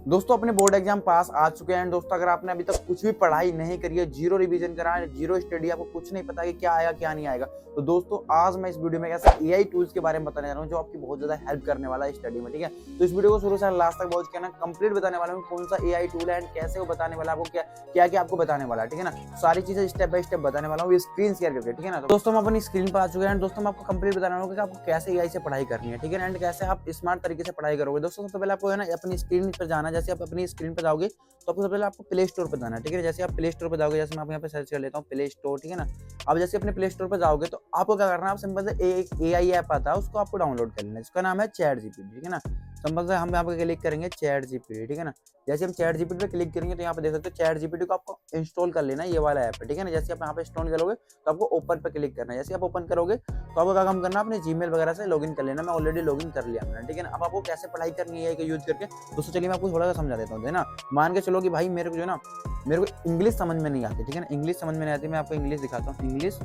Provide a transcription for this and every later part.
दोस्तों अपने board exam पास आ चुके हैं। दोस्तों अगर आपने अभी तक कुछ भी पढ़ाई नहीं करी है, जीरो रिवीजन करा है, जीरो स्टडी, आपको कुछ नहीं पता कि क्या आएगा क्या नहीं आएगा, तो दोस्तों आज मैं इस वीडियो में ऐसे एआई टूल्स के बारे में बताने जा रहा हूँ जो आपकी बहुत ज्यादा हेल्प करने वाला है स्टडी में। ठीक है, तो इस वीडियो को शुरू से लास्ट तक वॉच करना, कंप्लीट बताने वाला हूँ कौन सा एआई टूल है एंड कैसे वो बताने वाला है, आपको क्या क्या आपको बताने वाला है। ठीक है ना, सारी चीजें स्टेप बाय स्टेप बताने वाला हूँ स्क्रीन शेयर करके। ठीक है ना, तो दोस्तों हम अपनी स्क्रीन पर आ चुके हैं। दोस्तों मैं आपको कंप्लीट बताने वाला हूँ कि आपको कैसे एआई से पढ़ाई करनी है। ठीक है, एंड कैसे आप स्मार्ट तरीके से पढ़ाई करोगे। दोस्तों सबसे पहले आपको है ना अपनी स्क्रीन पर जाना। जैसे आप अपनी स्क्रीन पर जाओगे तो आपको सबसे पहले आपको प्ले स्टोर पर जाना है। ठीक है, जैसे आप प्ले स्टोर पर जाओगे, जैसे मैं यहाँ पे सर्च कर लेता हूँ प्ले स्टोर। ठीक है ना, अब जैसे अपने प्ले स्टोर पर जाओगे तो आपको क्या करना है, आप सिंपल से एक एआई ऐप आता है उसको आपको डाउनलोड कर लेना है, जिसका नाम है चैट जीपीटी। ठीक है ना, सिंपल से हम यहाँ पे क्लिक करेंगे चैट जीपीटी। ठीक है ना, जैसे हम चैट जीपीटी पे क्लिक करेंगे तो यहाँ पे देख सकते हो चैट जीपीटी को आपको इंस्टॉल कर लेना है, ये वाला ऐप है। ठीक है ना, जैसे आप यहाँ पे इंस्टॉल करोगे तो आपको ओपन पे क्लिक करना है। जैसे आप ओपन करोगे तो आपको क्या काम करना है, अपने जीमेल वगैरह से लॉगिन कर लेना। मैं ऑलरेडी लॉगिन कर लिया मैंने। ठीक है ना, अब आपको कैसे पढ़ाई करनी है एआई का यूज करके, दोस्तों चलिए मैं आपको थोड़ा सा समझा देता हूँ। है ना, मान के चलो कि भाई मेरे को जो है ना, मेरे को इंग्लिश समझ में नहीं आती। ठीक है ना, इंग्लिश समझ में नहीं आती, मैं आपको इंग्लिश दिखाता हूँ। English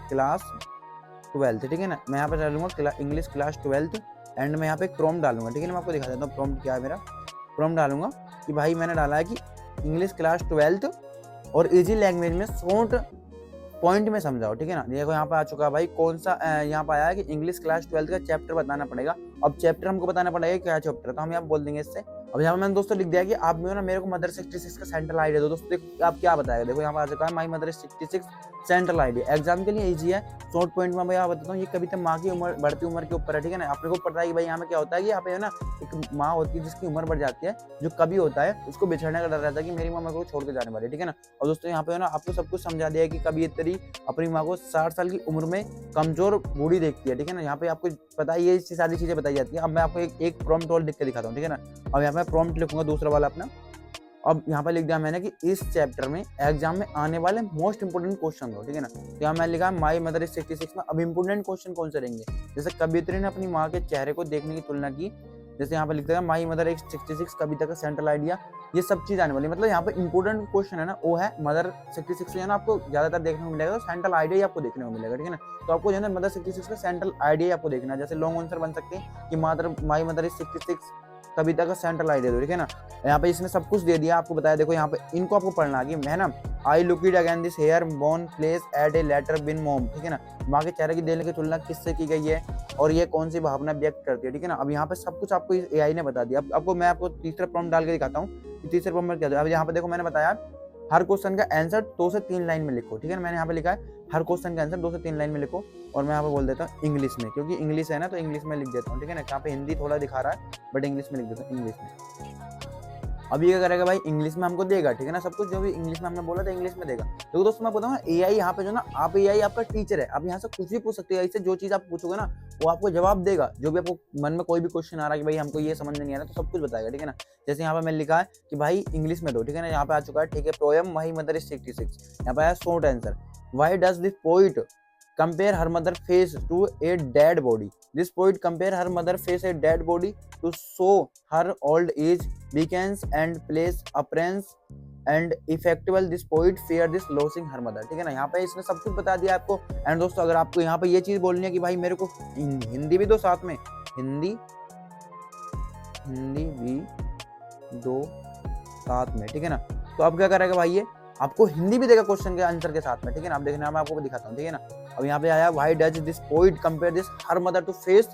class 12। ठीक है ना, मैं यहाँ पे डालूंगा इंग्लिश क्लास 12 एंड मैं यहाँ पे प्रॉम्प्ट डालूंगा। ठीक है ना, मैं आपको दिखा देता हूँ प्रॉम्प्ट क्या है मेरा। प्रॉम्प्ट डालूंगा कि भाई मैंने डाला है कि इंग्लिश क्लास 12 और इजी लैंग्वेज में शॉर्ट पॉइंट में समझाओ। ठीक है ना, देखो यहाँ पे आ चुका है भाई कौन सा यहाँ पे आया है कि इंग्लिश क्लास 12 का चैप्टर बताना पड़ेगा। अब चैप्टर हमको बताना पड़ेगा क्या चैप्टर, तो हम यहाँ बोल देंगे इससे। अब यहाँ पे मैंने दोस्तों लिख दिया कि आप ना मेरे को मदर 66 का सेंट्रल आईडी दो। दोस्तों देखो आप क्या बताएगा, देखो यहाँ पे आ चुका है my mother 66 central ID. Exam के लिए इजी है, शॉर्ट पॉइंट में मैं यहाँ बताता हूँ। ये कभी तक माँ की उम्र बढ़ती उम्र के ऊपर है। ठीक है ना, आपने को पता है कि भाई यहाँ पे क्या होता है कि यहाँ पे है ना एक माँ होती है जिसकी उम्र बढ़ जाती है, जो कभी होता है उसको बिछड़ने का डर रहता है कि मेरी माँ मेरे को छोड़ के जाने वाली है। ठीक है ना, और दोस्तों यहाँ पे है ना आपको सब कुछ समझा दिया है कि कभी तेरी अपनी माँ को 60 साल की उम्र में कमजोर बूढ़ी देखती है। ठीक है ना, यहाँ पे आपको पता है ये सारी चीजें बताई जाती है। अब मैं आपको एक प्रॉम्प्ट और लिख के दिखाता हूँ। ठीक है ना, अब यहाँ पे प्रॉम्प्ट लिखूंगा दूसरा वाला अपना। अब यहाँ पे लिख दिया मैंने कि इस चैप्टर में एग्जाम में आने वाले मोस्ट इंपोर्टेंट क्वेश्चन दो। ठीक है ना, तो यहाँ मैंने लिखा माई मदर इज 66 में अब इंपोर्टेंट क्वेश्चन कौन से रहेंगे, जैसे कवियत्री ने अपनी माँ के चेहरे को देखने की तुलना की। जैसे यहाँ पे लिखता है माई मदर इज 66 कविता का सेंट्रल आइडिया, ये सब चीज आने वाली। मतलब यहाँ पे इंपोर्टेंट क्वेश्चन है ना वो है मदर 66 है ना, आपको ज्यादातर देखने को मिलेगा, तो सेंट्रल आइडिया आपको देखने को मिलेगा। ठीक है ना, तो आपको जो है मदर 66 का सेंट्रल आइडिया आपको देखना है। जैसे लॉन्ग आंसर बन सकते हैं कि माई मदर इज 66 कविता का सेंट्रल आइडिया दो। ठीक है ना, यहाँ पे इसने सब कुछ दे दिया आपको बताया। देखो यहाँ पे इनको आपको पढ़ना है ना, I look it again this hair bone place at a letter bin mom. ठीक है ना, माँ के चेहरे की देने की तुलना किससे की गई है और ये कौन सी भावना व्यक्त करती है। ठीक है ना, अब यहाँ पे सब कुछ आपको एआई ने बता दिया। अब आपको मैं आपको तीसरा प्रॉम्प्ट डाल के दिखाता हूँ कि तीसरे प्रॉम्प्ट में क्या दिया। अब यहाँ पे देखो मैंने बताया हर क्वेश्चन का आंसर 2 से 3 लाइन में लिखो। ठीक है ना, मैंने यहाँ पे लिखा है हर क्वेश्चन का आंसर 2 से 3 लाइन में लिखो, और मैं यहाँ पे बोल देता हूँ इंग्लिश में, क्योंकि इंग्लिश है ना तो इंग्लिश में लिख देता हूँ। ठीक है ना, यहाँ पे हिंदी थोड़ा दिखा रहा है बट इंग्लिश में लिख देता हूँ, इंग्लिश में। अब ये क्या करेगा भाई, इंग्लिश में हमको देगा। ठीक है ना, सब कुछ जो भी इंग्लिश में हमने बोला था इंग्लिश में देगा। तो दोस्तों मैं बताऊँ एआई यहाँ पे जो ना, आप एआई आपका टीचर है, आप यहाँ से कुछ भी पूछ सकते हो। एआई से जो चीज आप पूछोगे ना वो आपको जवाब देगा। जो भी आपको मन में कोई भी क्वेश्चन आ रहा है कि भाई हमको ये समझ में नहीं आ रहा, तो सब कुछ बताएगा। ठीक है ना, जैसे यहाँ पे मैंने लिखा है कि भाई इंग्लिश में दो। ठीक है ना, यहाँ पे आ चुका है। ठीक है, पोएम माई मदर इज 66, यहाँ पे आया short answer, why does this poet compare her mother face to a dead body. This poet compare her mother face a dead body to show her old age, weakness and place appearance and effectual this poet fear this losing her mother. ठीक है ना, यहाँ पे इसने सब कुछ बता दिया आपको। एंड दोस्तों अगर आपको यहाँ पे ये चीज बोलनी है कि भाई मेरे को हिंदी भी दो साथ में, हिंदी भी दो साथ में। ठीक है ना, तो अब क्या करेगा भाई, ये आपको हिंदी भी देगा क्वेश्चन के आंसर के साथ में। ठीक है ना, अब देखना मैं आपको दिखाता हूँ। ठीक है ना, अब यहाँ पे आया why does this poet compare this her mother to face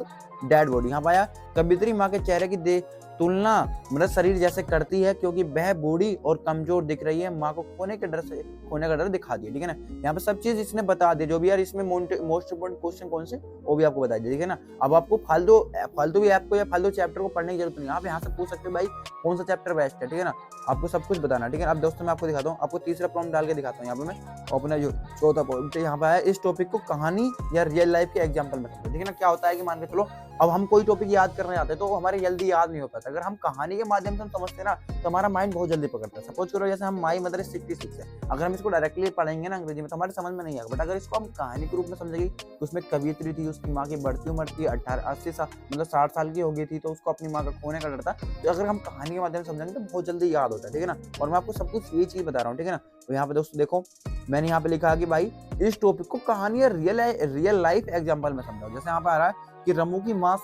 dead body. यहाँ पे आया कवित्री माँ के चेहरे की तुलना मृत शरीर जैसे करती है क्योंकि वह बूढ़ी और कमजोर दिख रही है, माँ को खोने का डर दिखा दिया। ठीक है ना, यहाँ पे सब चीज इसने बता दी। जो भी यार इसमें मोस्ट इंपोर्टेंट क्वेश्चन कौन से वो भी आपको बता दिया। ठीक है ना, अब आपको फालतू भी ऐप को या फालतू चैप्टर को पढ़ने की जरूरत नहीं है। आप यहाँ से पूछ सकते हो भाई कौन सा चैप्टर बेस्ट है। ठीक है ना, आपको सब कुछ बताना। ठीक है, अब दोस्तों मैं आपको दिखाता हूँ, आपको तीसरा प्रॉम्प्ट डाल के दिखाता हूँ। यहाँ पे मैं अपना जो चौथा पॉइंट यहाँ पे है, इस टॉपिक को कहानी या रियल लाइफ के एग्जाम्पल में समझो। ठीक है ना, क्या होता है कि मान के चलो अब हम कोई टॉपिक याद करने जाते हैं तो हमारे जल्दी याद नहीं हो पाता। अगर हम कहानी के माध्यम से हम समझते हैं ना तो हमारा माइंड बहुत जल्दी पकड़ता है। सपोज करो जैसे हम माई मदर इज 66 है, अगर हम इसको डायरेक्टली पढ़ेंगे ना अंग्रेजी में तो हमारे समझ में नहीं आएगा। बट अगर इसको हम कहानी के रूप में समझेंगे तो उसमें कवियत्री थी, उसकी माँ की बढ़ती उम्र थी, 80 साल मतलब 60 साल की हो गई थी, तो उसको अपनी माँ का खोने का डर था। तो अगर हम कहानी के माध्यम से समझेंगे तो बहुत जल्दी याद होता है। ठीक है ना, और मैं आपको सब कुछ ये चीज बता रहा हूँ। ठीक है ना, तो यहाँ पे दोस्तों देखो मैंने यहाँ पे लिखा कि भाई इस टॉपिक को कहानी या रियल लाइफ एग्जाम्पल में समझाओ। जैसे यहाँ पे आ रहा है कि रामू की माँ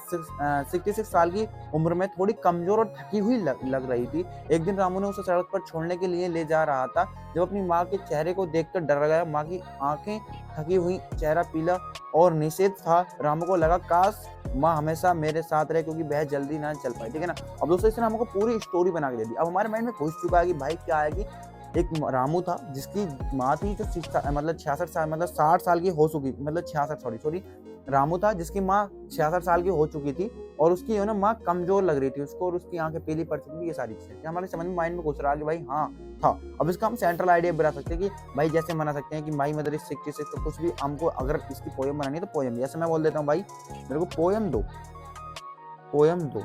66 साल की उम्र में थोड़ी कमजोर और थकी हुई लग रही थी। एक दिन रामू ने उसे सड़क पर छोड़ने के लिए ले जा रहा था जब अपनी माँ के चेहरे को देखकर डर गया। माँ की आंखें थकी हुई, चेहरा पीला और निषेध था। रामू को लगा काश माँ हमेशा मेरे साथ रहे, क्योंकि वह जल्दी ना चल पाई, ठीक है ना। अब दोस्तों इसने हमको पूरी स्टोरी बना के दे दी। अब हमारे माइंड में घुस चुका है कि भाई क्या है कि एक रामू था जिसकी माँ थी जो 66 साल मतलब 60 साल की हो चुकी, मतलब 66 सॉरी रामू था जिसकी माँ 66 साल की हो चुकी थी और उसकी है ना माँ कमजोर लग रही थी उसको और उसकी आंखें पीली पड़ चुकी थी। ये सारी चीजें हमारे समझ में माइंड में घुस रहा है कि भाई हाँ था। अब इसका हम सेंट्रल आइडिया बना सकते हैं कि भाई जैसे बना सकते हैं कि माई मदर इज 66, तो कुछ भी हमको अगर इसकी पोयम बनानी है तो पोयम, जैसे मैं बोल देता हूँ भाई मेरे को पोयम दो,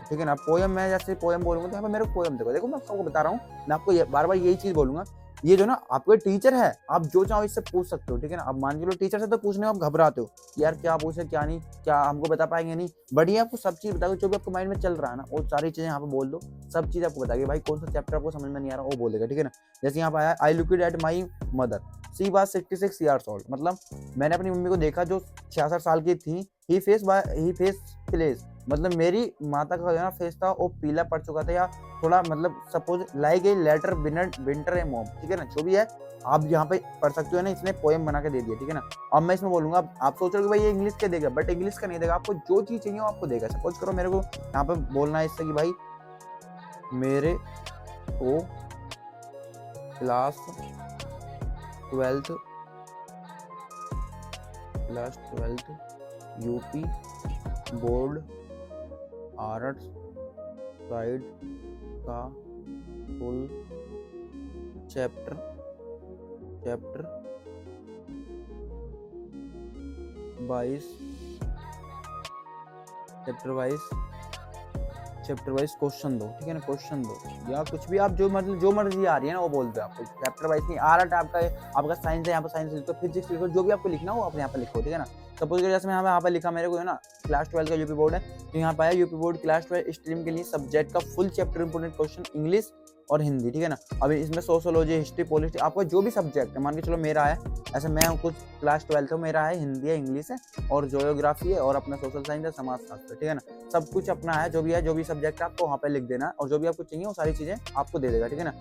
ठीक है ना। पोयम मैं जैसे पोयम बोलूंगा तो यहाँ पे मेरे को पोयम देखो मैं सबको बता रहा हूँ, मैं आपको बार बार यही चीज बोलूंगा। ये जो ना आपको टीचर है, आप जो चाहो इससे पूछ सकते हो, ठीक है ना। अब मान के लो टीचर से तो पूछने में आप घबराते हो कि यार क्या पूछे क्या नहीं, क्या हमको बता पाएंगे नहीं। बढ़िया आपको सब चीज बता दो, जो भी आपको माइंड में चल रहा है ना वो सारी चीजें यहाँ पे बोल दो, सब चीज आपको बताएगी। भाई कौन सा चैप्टर आपको समझ में नहीं आ रहा वो बोलेगा, ठीक है ना। जैसे यहाँ पे आया I looked at my mother, she was 66 years old, मतलब मैंने अपनी मम्मी को देखा जो 66 साल की थी। ही फेस प्लेस, मतलब मेरी माता का जो ना फेस था वो पीला पड़ चुका था, या थोड़ा मतलब suppose like a letter winter a mom, ठीक है ना। जो भी है आप यहाँ पे पढ़ सकते हो ना, इसने पोएम बना के दे दिया, ठीक है ना। अब मैं इसमें बोलूंगा, आप सोच रहे हो कि भाई ये इंग्लिश के देगा, बट इंग्लिश का नहीं देगा, आपको जो चीज चाहिए वो आपको देगा। सपोज करो मेरे को यहाँ पे बोलना है इससे कि भाई मेरे को class 12th UP board arts side का फुल चैप्टर 22 क्वेश्चन दो, ठीक है ना। क्वेश्चन दो या कुछ भी आप जो मर्जी आ रही है ना वो बोलते हैं आपको। चैप्टर वाइज नहीं, आर्ट आपका साइंस है, यहाँ पर साइंस लिखो, फिजिक्स लिखो, जो भी आपको लिखना हो आप यहाँ पे लिखो, ठीक है ना। सपोज जैसे मैं यहाँ पे लिखा मेरे को है ना क्लास 12 का यूपी बोर्ड है, तो यहाँ पे आया यूपी बोर्ड क्लास 12 स्ट्रीम के लिए सब्जेक्ट का full chapter important question English और हिंदी, ठीक है ना। अभी इसमें सोशोलॉजी, हिस्ट्री, पॉलिटिक्स, आपको जो भी सब्जेक्ट है, मान के चलो मेरा है ऐसे, मैं कुछ क्लास 12 है, मेरा है हिंदी है, इंग्लिश है और ज्योग्राफी है और अपना सोशल साइंस है, समाजशास्त्र, ठीक है ना। सब कुछ अपना है, जो भी सब्जेक्ट है आपको वहाँ पे लिख देना और जो भी आपको चाहिए वो सारी चीजें आपको दे देगा, ठीक है ना।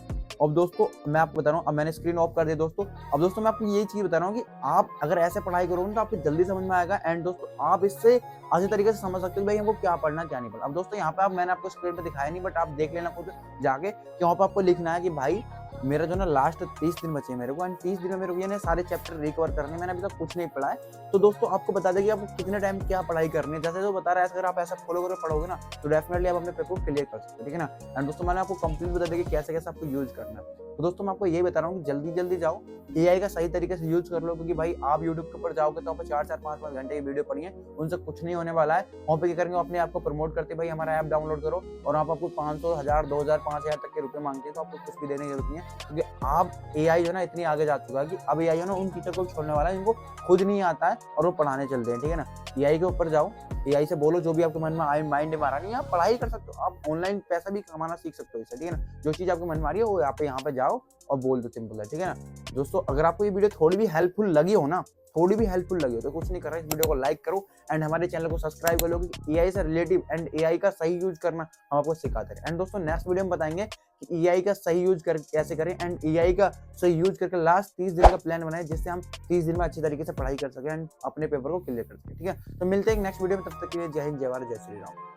अब दोस्तों मैं आपको बता रहा हूँ, अब मैंने स्क्रीन ऑफ कर दिया दोस्तों। अब दोस्तों मैं आपको यही चीज बता रहा हूँ कि आप अगर ऐसे पढ़ाई करोगे तो आपको जल्दी समझ में आएगा एंड दोस्तों आप इससे अच्छे तरीके से समझ सकते हो भाई हमको क्या पढ़ना क्या नहीं पढ़ना। अब दोस्तों यहाँ पे मैंने आपको स्क्रीन पे दिखाया नहीं, बट आप देख लेना खुद जाके कि वहाँ पे आपको लिखना है कि भाई मेरा जो ना लास्ट 30 दिन बचे हैं मेरे को, एंड 30 दिन में मेरे को ये ना सारे चैप्टर रिकवर करने, मैंने अभी तक कुछ नहीं पढ़ा है। तो दोस्तों आपको बता दें कि आपको कितने टाइम क्या पढ़ाई करनी है, जैसे जो बता रहा है अगर आप ऐसा फॉलो करके पढ़ोगे ना तो डेफिनेटली आप अपने पेपर को क्लियर कर सकते हो, ठीक है ना। एंड दोस्तों मैंने आपको कंप्लीट बता दें कि कैसे कैसे आपको यूज करना है। तो दोस्तों मैं आपको यही बता रहा हूँ कि जल्दी जाओ एआई का सही तरीके से यूज कर लो, क्योंकि भाई आप यूट्यूब के ऊपर जाओगे तो आप 4-5 घंटे की वीडियो पढ़िए, उनसे कुछ नहीं होने वाला है। वहाँ पे क्या करेंगे, अपने आप को प्रमोट करते भाई हमारा ऐप डाउनलोड करो, और आप आपको 500, 1000, 2000, 5000 तक के रुपए मांगते हैं तो आपको कुछ भी देने की जरूरत नहीं है, क्योंकि आप एआई जो ना इतनी आगे जा चुका है कि अब एआई जो ना उन टीचर को छोड़ने वाला है जिनको खुद नहीं आता है और वो पढ़ाने चलते हैं, ठीक है ना। एआई के ऊपर जाओ, एआई से बोलो जो भी आपके मन में माइंड में आ रहा नहीं, आप पढ़ाई कर सकते हो, आप ऑनलाइन पैसा भी कमाना सीख सकते हो इससे, ठीक है ना। जो चीज आपके मन में आ रही है वो आप यहाँ पे जाओ और बोल दो, सिंपल है, ठीक है ना। दोस्तों अगर आपको ये वीडियो थोड़ी भी हेल्पफुल लगी हो तो कुछ नहीं कर रहा, इस वीडियो को लाइक करो एंड हमारे चैनल को सब्सक्राइब कर लो, कि एआई से रिलेटिव एंड एआई का सही यूज करना हम आपको सिखाते हैं। एंड दोस्तों नेक्स्ट वीडियो में बताएंगे कि एआई का सही यूज कैसे करें, एंड एआई का सही यूज करके लास्ट 30 दिन का प्लान बनाए जिससे हम 30 दिन में अच्छी तरीके से पढ़ाई कर सकें एंड अपने पेपर को क्लियर कर सकें, ठीक है। तो मिलते हैं नेक्स्ट वीडियो में, तब तक के लिए जय हिंद, जय भारत, जय श्री राम।